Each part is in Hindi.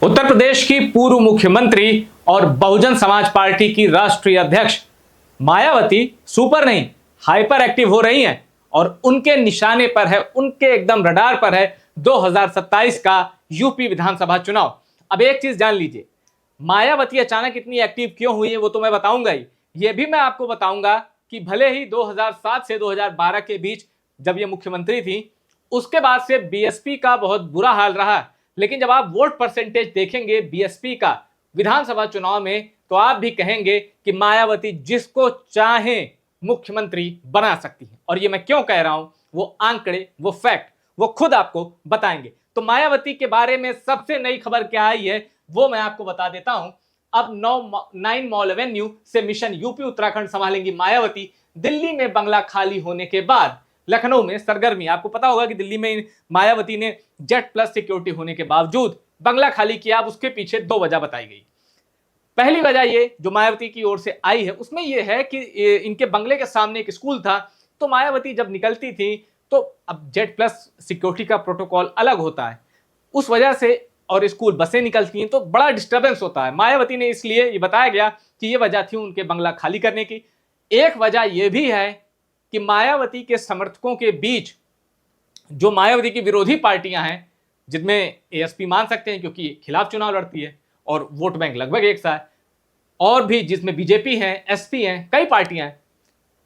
उत्तर प्रदेश की पूर्व मुख्यमंत्री और बहुजन समाज पार्टी की राष्ट्रीय अध्यक्ष मायावती सुपर नहीं हाइपर एक्टिव हो रही हैं और उनके निशाने पर है, उनके एकदम रडार पर है 2027 का यूपी विधानसभा चुनाव। अब एक चीज जान लीजिए, मायावती अचानक इतनी एक्टिव क्यों हुई है वो तो मैं बताऊंगा ही। ये भी मैं आपको बताऊंगा कि भले ही 2007 से 2012 के बीच जब ये मुख्यमंत्री थी, उसके बाद से बीएसपी का बहुत बुरा हाल रहा, लेकिन जब आप वोट परसेंटेज देखेंगे बीएसपी का विधानसभा चुनाव में तो आप भी कहेंगे कि मायावती जिसको चाहे मुख्यमंत्री बना सकती है। और ये मैं क्यों कह रहा हूं, वो आंकड़े, वो फैक्ट, वो खुद आपको बताएंगे। तो मायावती के बारे में सबसे नई खबर क्या आई है वो मैं आपको बता देता हूं। अब 9 मॉल एवेन्यू से मिशन यूपी उत्तराखंड संभालेंगी मायावती। दिल्ली में बंगला खाली होने के बाद लखनऊ में सरगर्मी। आपको पता होगा कि दिल्ली में मायावती ने जेट प्लस सिक्योरिटी होने के बावजूद बंगला खाली किया। अब उसके पीछे 2 वजह बताई गई। पहली वजह ये जो मायावती की ओर से आई है उसमें यह है कि इनके बंगले के सामने एक स्कूल था, तो मायावती जब निकलती थी तो अब जेट प्लस सिक्योरिटी का प्रोटोकॉल अलग होता है, उस वजह से, और स्कूल बसें निकलती हैं तो बड़ा डिस्टर्बेंस होता है। मायावती ने इसलिए ये बताया गया कि ये वजह थी उनके बंगला खाली करने की। एक वजह यह भी है कि मायावती के समर्थकों के बीच जो मायावती की विरोधी पार्टियां हैं, जिनमें एएसपी मान सकते हैं क्योंकि खिलाफ चुनाव लड़ती है और वोट बैंक लगभग एक सा है, और भी जिसमें बीजेपी है, एसपी हैं, कई पार्टियां हैं,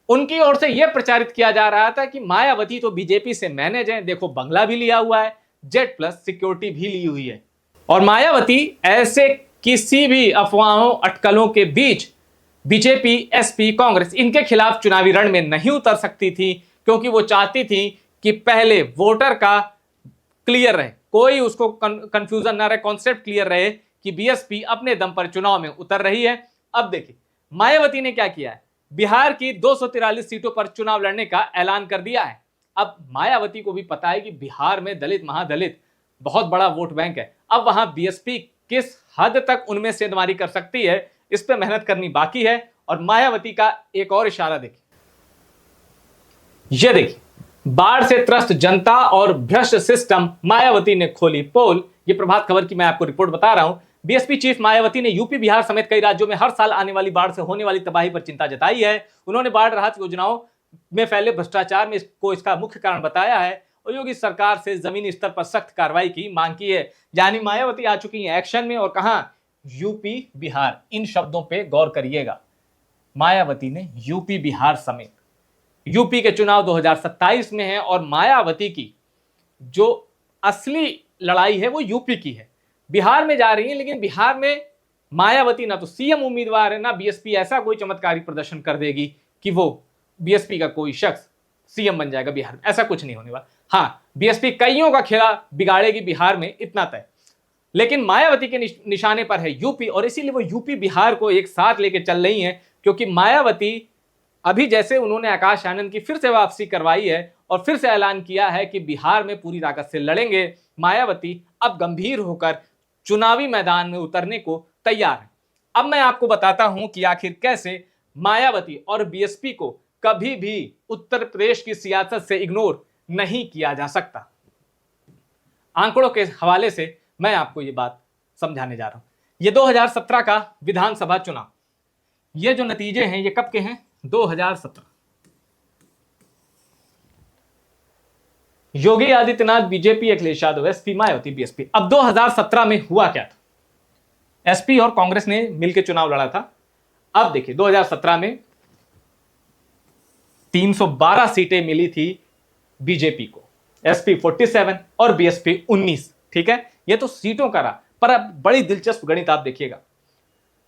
उनकी ओर से यह प्रचारित किया जा रहा था कि मायावती तो बीजेपी से मैनेज है, देखो बंगला भी लिया हुआ है, जेट प्लस सिक्योरिटी भी ली हुई है। और मायावती ऐसे किसी भी अफवाहों अटकलों के बीच बीजेपी, एसपी, कांग्रेस इनके खिलाफ चुनावी रण में नहीं उतर सकती थी, क्योंकि वो चाहती थी कि पहले वोटर का क्लियर रहे, कोई उसको कंफ्यूजन ना रहे, कॉन्सेप्ट क्लियर रहे कि बीएसपी अपने दम पर चुनाव में उतर रही है। अब देखिए मायावती ने क्या किया है, बिहार की 243 सीटों पर चुनाव लड़ने का ऐलान कर दिया है। अब मायावती को भी पता है कि बिहार में दलित, महादलित बहुत बड़ा वोट बैंक है। अब वहां बीएसपी किस हद तक उनमें सेंधमारी कर सकती है, इस पर मेहनत करनी बाकी है। और मायावती का एक और इशारा देखिए, यह देखिए, बाढ़ से त्रस्त जनता और भ्रष्ट सिस्टम, मायावती ने खोली पोल। यह प्रभात खबर की मैं आपको रिपोर्ट बता रहा हूं। बीएसपी चीफ मायावती ने यूपी, बिहार समेत कई राज्यों में हर साल आने वाली बाढ़ से होने वाली तबाही पर चिंता जताई है। उन्होंने बाढ़ राहत योजनाओं में फैले भ्रष्टाचार में इसको इसका मुख्य कारण बताया है और योगी सरकार से जमीनी स्तर पर सख्त कार्रवाई की मांग की है। यानी मायावती आ चुकी है एक्शन में, और कहां, यूपी, बिहार। इन शब्दों पे गौर करिएगा, मायावती ने यूपी, बिहार समेत। यूपी के चुनाव 2027 में है और मायावती की जो असली लड़ाई है वो यूपी की है। बिहार में जा रही है, लेकिन बिहार में मायावती ना तो सीएम उम्मीदवार है, ना बीएसपी ऐसा कोई चमत्कारी प्रदर्शन कर देगी कि वो बीएसपी का कोई शख्स सीएम बन जाएगा बिहार में। ऐसा कुछ नहीं होने वाला। हाँ, बीएसपी कईयों का खेला बिगाड़ेगी बिहार में, इतना तय। लेकिन मायावती के निशाने पर है यूपी, और इसीलिए वो यूपी बिहार को एक साथ लेके चल रही हैं, क्योंकि मायावती अभी जैसे उन्होंने आकाश आनंद की फिर से वापसी करवाई है और फिर से ऐलान किया है कि बिहार में पूरी ताकत से लड़ेंगे, मायावती अब गंभीर होकर चुनावी मैदान में उतरने को तैयार है। अब मैं आपको बताता हूं कि आखिर कैसे मायावती और बीएसपी को कभी भी उत्तर प्रदेश की सियासत से इग्नोर नहीं किया जा सकता। आंकड़ों के हवाले से मैं आपको ये बात समझाने जा रहा हूं। ये 2017 का विधानसभा चुनाव, ये जो नतीजे हैं ये कब के हैं, 2017। Yogi Adityanath BJP, Akhilesh Yadav SP, Mayawati BSP. अब 2017 में हुआ क्या था, एसपी और कांग्रेस ने मिलकर चुनाव लड़ा था। अब देखिए 2017 में 312 सीटें मिली थी बीजेपी को, एसपी 47 और बीएसपी 19। ठीक है, ये तो सीटों का रहा, पर अब बड़ी दिलचस्प गणित आप देखिएगा।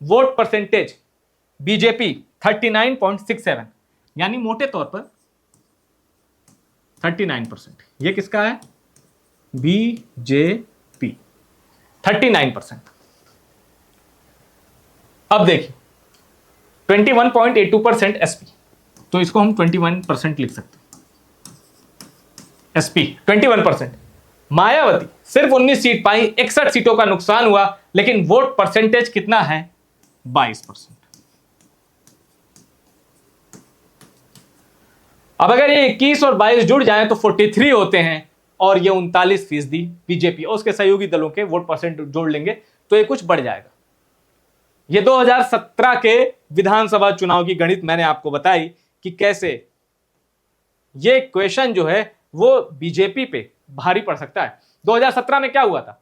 वोट परसेंटेज बीजेपी 39.67, यानी मोटे तौर पर 39%। ये किसका है, बीजेपी 39%। अब देखिए 21.82% एसपी, तो इसको हम 21% लिख सकते हैं। एसपी 21%, मायावती सिर्फ 19 सीट पाई, 61 सीटों का नुकसान हुआ, लेकिन वोट परसेंटेज कितना है, 22%। अब अगर ये 21 और 22 जुड़ जाएं तो 43 होते हैं, और ये 39% बीजेपी और उसके सहयोगी दलों के वोट परसेंट जोड़ लेंगे तो ये कुछ बढ़ जाएगा। ये 2017 के विधानसभा चुनाव की गणित मैंने आपको बताई कि कैसे ये क्वेश्चन जो है वो बीजेपी पे भारी पड़ सकता है। 2017 में क्या हुआ था,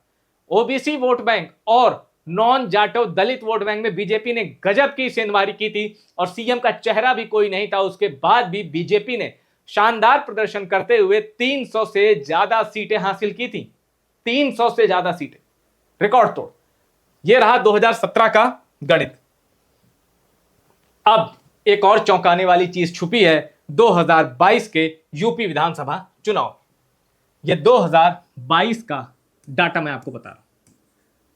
ओबीसी वोट बैंक और नॉन जाटो दलित वोट बैंक में बीजेपी ने गजब की सेंधमारी की थी और सीएम का चेहरा भी कोई नहीं था। उसके बाद भी बीजेपी ने शानदार प्रदर्शन करते हुए 300 से ज्यादा सीटें हासिल की थी। 300 से ज्यादा सीटें, रिकॉर्ड तोड़। यह रहा 2017 का गणित। अब एक और चौंकाने वाली चीज छुपी है 2022 के यूपी विधानसभा चुनाव। यह 2022 का डाटा मैं आपको बता रहा हूं।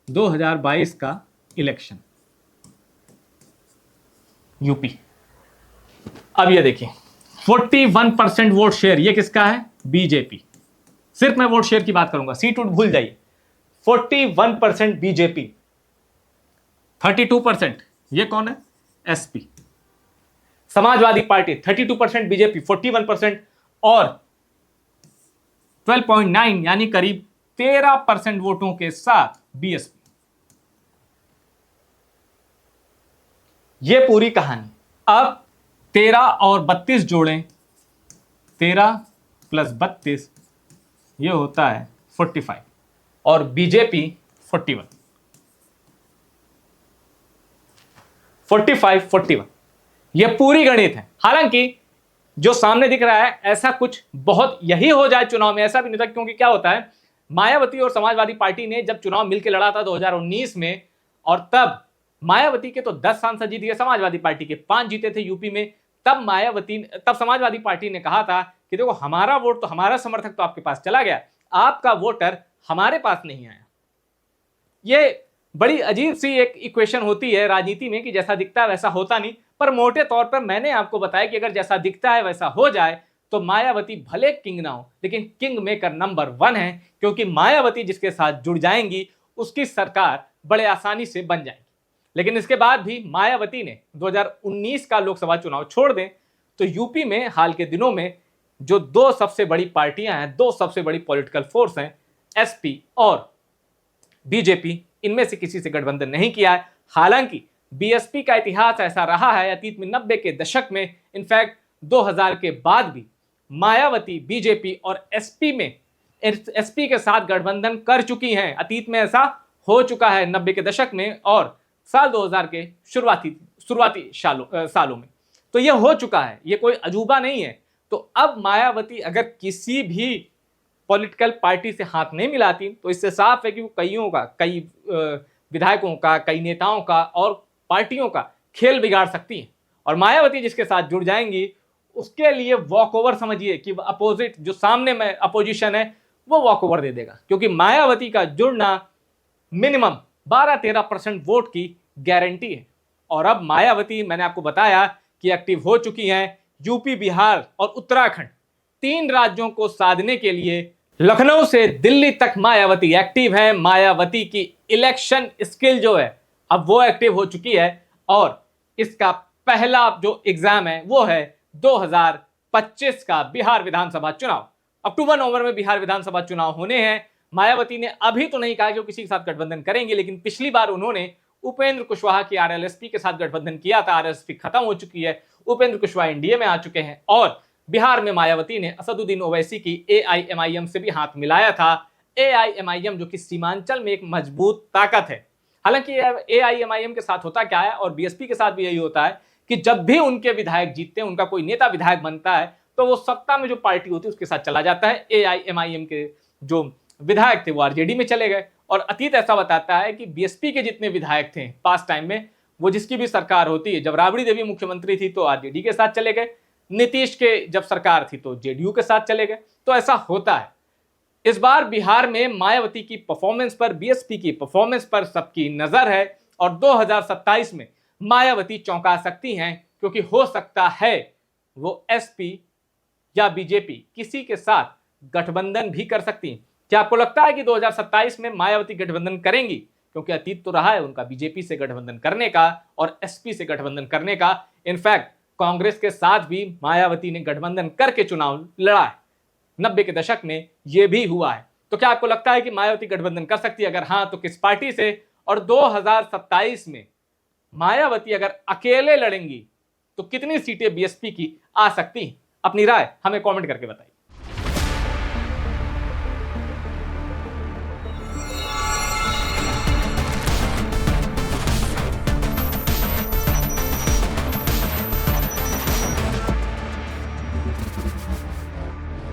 2022 का इलेक्शन यूपी। अब ये देखिए 41% वोट शेयर, ये किसका है, बीजेपी। सिर्फ मैं वोट शेयर की बात करूंगा, सीट उठ भूल जाइए। 41% बीजेपी, 32% ये कौन है, एसपी। समाजवादी पार्टी 32% बीजेपी, 41% और 12.9 यानी करीब 13% वोटों के साथ बीएसपी। ये पूरी कहानी। अब 13 और 32 जोड़ें, 13 + 32 ये होता है 45 और बीजेपी 41। 45-41 ये पूरी गणित है। हालांकि जो सामने दिख रहा है ऐसा कुछ बहुत यही हो जाए चुनाव में, ऐसा भी नहीं था। क्योंकि क्या होता है, मायावती और समाजवादी पार्टी ने जब चुनाव मिलकर लड़ा था 2019 में, और तब मायावती के तो 10 सांसद जीत गए, समाजवादी पार्टी के 5 जीते थे यूपी में। तब समाजवादी पार्टी ने कहा था कि देखो हमारा वोट तो, हमारा समर्थक तो आपके पास चला गया, आपका वोटर हमारे पास नहीं आया। ये बड़ी अजीब सी एक इक्वेशन होती है राजनीति में कि जैसा दिखता है वैसा होता नहीं। पर मोटे तौर पर मैंने आपको बताया कि अगर जैसा दिखता है वैसा हो जाए तो मायावती भले किंग ना हो, लेकिन किंग मेकर नंबर 1 है। क्योंकि मायावती जिसके साथ जुड़ जाएंगी उसकी सरकार बड़े आसानी से बन जाएगी। लेकिन इसके बाद भी मायावती ने 2019 का लोकसभा चुनाव छोड़ दें तो यूपी में हाल के दिनों में जो 2 सबसे बड़ी पार्टियां हैं, 2 सबसे बड़ी पॉलिटिकल फोर्स हैं, एसपी और बीजेपी, इनमें से किसी से गठबंधन नहीं किया है। हालांकि बीएसपी का इतिहास ऐसा रहा है अतीत में, 90 के दशक में, इनफैक्ट 2000 के बाद भी मायावती बीजेपी और एसपी के साथ गठबंधन कर चुकी हैं। अतीत में ऐसा हो चुका है 90 के दशक में और साल 2000 के शुरुआती सालों में। तो यह हो चुका है, यह कोई अजूबा नहीं है। तो अब मायावती अगर किसी भी पॉलिटिकल पार्टी से हाथ नहीं मिलाती तो इससे साफ है कि वो कई विधायकों का, कई नेताओं का और पार्टियों का खेल बिगाड़ सकती हैं। और मायावती जिसके साथ जुड़ जाएंगी उसके लिए वॉक ओवर समझिए कि अपोजिट जो सामने में अपोजिशन है वो वॉक ओवर दे देगा। क्योंकि मायावती का जुड़ना मिनिमम 12-13% वोट की गारंटी है। और अब मायावती, मैंने आपको बताया कि एक्टिव हो चुकी हैं यूपी, बिहार और उत्तराखंड, 3 राज्यों को साधने के लिए लखनऊ से दिल्ली तक मायावती एक्टिव है। मायावती की इलेक्शन स्किल जो है अब वो एक्टिव हो चुकी है और इसका पहला जो एग्जाम है वो है 2025 का बिहार विधानसभा चुनाव। अक्टूबर-नवंबर में बिहार विधानसभा चुनाव होने हैं। मायावती ने अभी तो नहीं कहा कि वो किसी के साथ गठबंधन करेंगे, लेकिन पिछली बार उन्होंने उपेंद्र कुशवाहा की आरएलएसपी के साथ गठबंधन किया था। आरएलएसपी खत्म हो चुकी है, उपेंद्र कुशवाहा एनडीए में आ चुके हैं और बिहार में मायावती ने असदुद्दीन ओवैसी की एआईएमआईएम से भी हाथ मिलाया था। एआईएमआईएम जो कि सीमांचल में एक मजबूत ताकत है। हालांकि एआईएमआईएम के साथ होता क्या है और बीएसपी के साथ भी यही होता है कि जब भी उनके विधायक जीतते हैं, उनका कोई नेता विधायक बनता है तो वो सत्ता में जो पार्टी होती है उसके साथ चला जाता है। एआईएमआईएम के जो विधायक थे वो आरजेडी में चले गए और अतीत ऐसा बताता है कि बीएसपी के जितने विधायक थे पास टाइम में, वो जिसकी भी सरकार होती है, जब राबड़ी देवी मुख्यमंत्री थी तो आरजेडी के साथ चले गए, नीतीश के जब सरकार थी तो जेडीयू के साथ चले गए। तो ऐसा होता है। इस बार बिहार में मायावती की परफॉर्मेंस पर, बीएसपी की परफॉर्मेंस पर सबकी नजर है और 2027 में मायावती चौंका सकती हैं क्योंकि हो सकता है वो एसपी या बीजेपी किसी के साथ गठबंधन भी कर सकती हैं। क्या आपको लगता है कि 2027 में मायावती गठबंधन करेंगी? क्योंकि अतीत तो रहा है उनका बीजेपी से गठबंधन करने का और एसपी से गठबंधन करने का। इनफैक्ट कांग्रेस के साथ भी मायावती ने गठबंधन करके चुनाव लड़ा है। 90 के दशक में यह भी हुआ है। तो क्या आपको लगता है कि मायावती गठबंधन कर सकती है? अगर हाँ तो किस पार्टी से और 2027 में मायावती अगर अकेले लड़ेंगी तो कितनी सीटें बीएसपी की आ सकती हैं? अपनी राय हमें कमेंट करके बताइए।